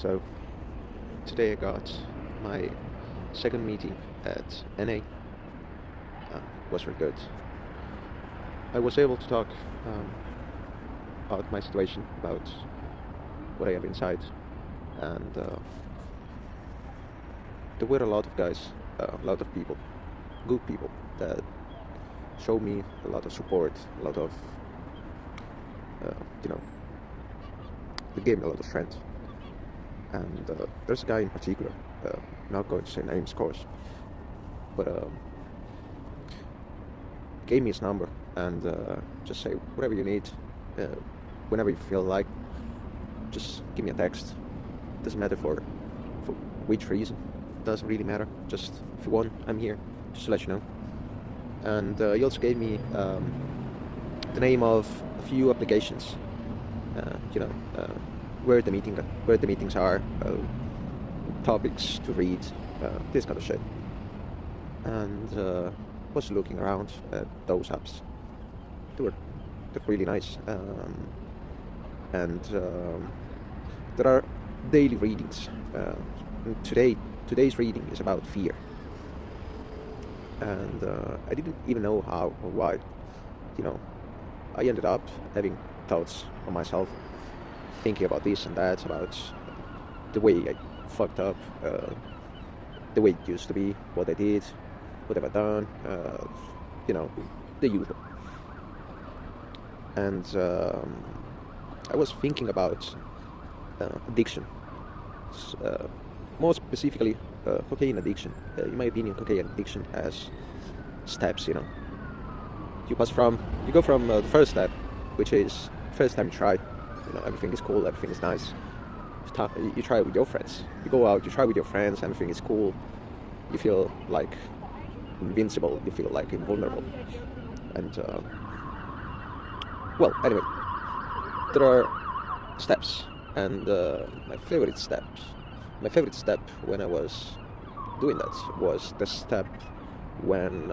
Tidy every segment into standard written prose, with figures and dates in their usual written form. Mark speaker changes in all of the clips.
Speaker 1: So today I got my second meeting at NA. Was really good. I was able to talk um, about my situation, about what I have inside, and there were a lot of guys, a lot of people, good people that showed me a lot of support, a lot of, uh, you know, they gave me a lot of strength. And there's a guy in particular, not going to say names, of course, but gave me his number and just say whatever you need, uh, whenever you feel like, just give me a text. Doesn't matter for which reason. Doesn't really matter. Just if you want, I'm here. Just to let you know. And he also gave me the name of a few applications. You know, where the meetings are, topics to read, this kind of shit. And was looking around at those apps. They're really nice. And there are daily readings. And today's reading is about fear, and I didn't even know how or why. You know, I ended up having thoughts on myself, thinking about this and that, about the way I fucked up, the way it used to be, what I did, what have I done, you know, the usual. And I was thinking about addiction, uh, more specifically cocaine addiction. In my opinion, cocaine addiction has steps. You know, you go from the first step, which is first time you try. You know, everything is cool, everything is nice. You try it with your friends. You go out, you try with your friends. Everything is cool. You feel like invincible. You feel like invulnerable. And well, anyway, there are steps, and my favorite step when I was doing that was the step when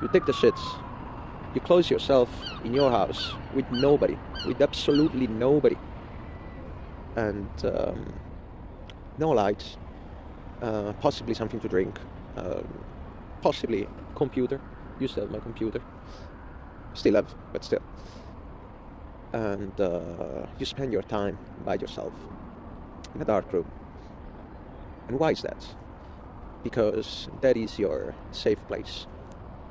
Speaker 1: you take the shits, you close yourself in your house with nobody, with absolutely nobody, and no lights, possibly something to drink, possibly computer. Used to have my computer, still have, but still. And you spend your time by yourself in a dark room. And why is that? Because that is your safe place.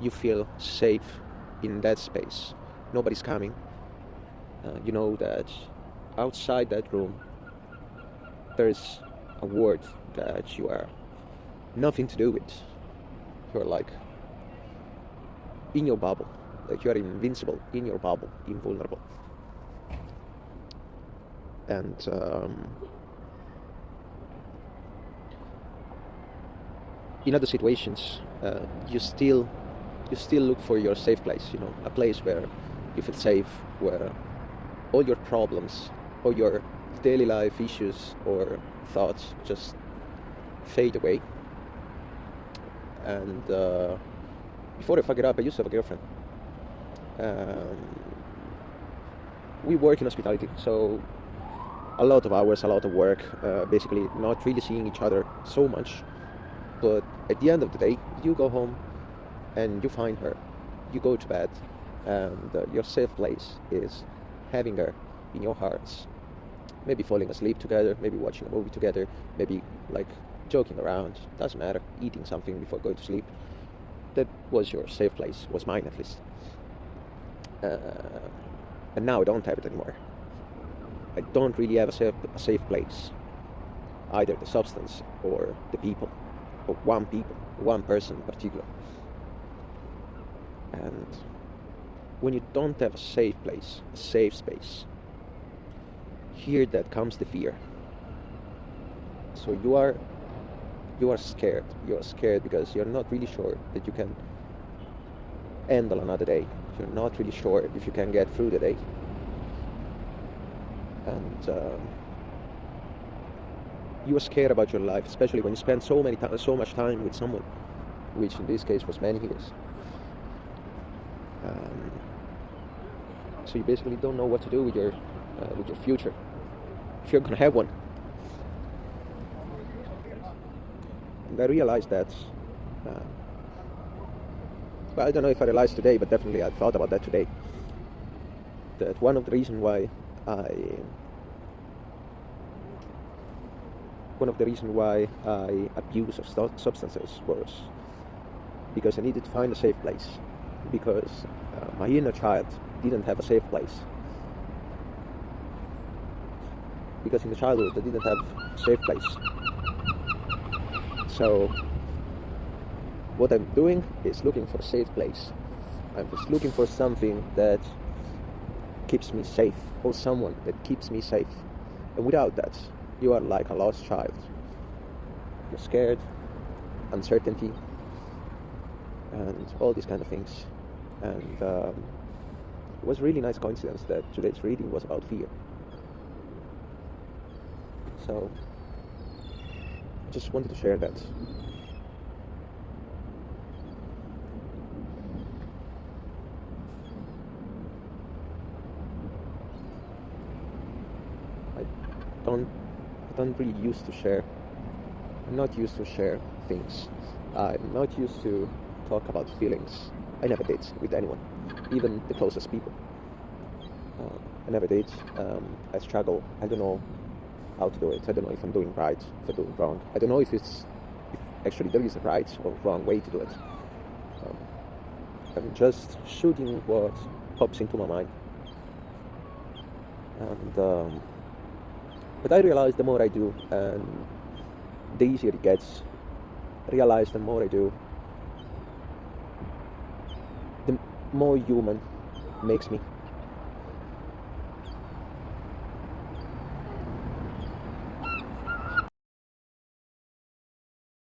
Speaker 1: You feel safe in that space. Nobody's coming. You know that outside that room there's a world that you are nothing to do with. You're like in your bubble. Like you are invincible in your bubble, invulnerable. And in other situations, you still look for your safe place. You know, a place where you feel safe, where all your problems, all your daily life issues or thoughts just fade away. And before I fuck it up, I used to have a girlfriend. Um, we work in hospitality, so a lot of hours, a lot of work, basically not really seeing each other so much. But at the end of the day, you go home and you find her, you go to bed, and your safe place is having her in your hearts. Maybe falling asleep together, maybe watching a movie together, maybe like joking around, doesn't matter, eating something before going to sleep. That was your safe place, was mine at least. And now I don't have it anymore. I don't really have a safe place. Either the substance or the people, or one person in particular. And when you don't have a safe place, a safe space, here that comes the fear. So you are scared. You are scared because you're not really sure that you can handle another day. You're not really sure if you can get through the day. And you are scared about your life, especially when you spend so much time with someone, which in this case was many years. So you basically don't know what to do with your future. if you're gonna have one. And I realized that, well, I don't know if I realized today, but definitely I thought about that today, that one of the reasons why I abused of substances was because I needed to find a safe place, because my inner child didn't have a safe place. Because in the childhood I didn't have a safe place. So what I'm doing is looking for a safe place. I'm just looking for something that keeps me safe, or someone that keeps me safe. And without that, you are like a lost child. You're scared, uncertainty, and all these kind of things. And it was a really nice coincidence that today's reading was about fear. So I just wanted to share that. I don't really used to share. I'm not used to share things. I'm not used to talk about feelings. I never did with anyone, even the closest people. I never did. I struggle. I don't know how to do it. I don't know if I'm doing right, if I'm doing wrong. I don't know if actually there is a right or wrong way to do it. I'm just shooting what pops into my mind. And but I realize the more I do, and the easier it gets. I realize the more I do, the more human makes me.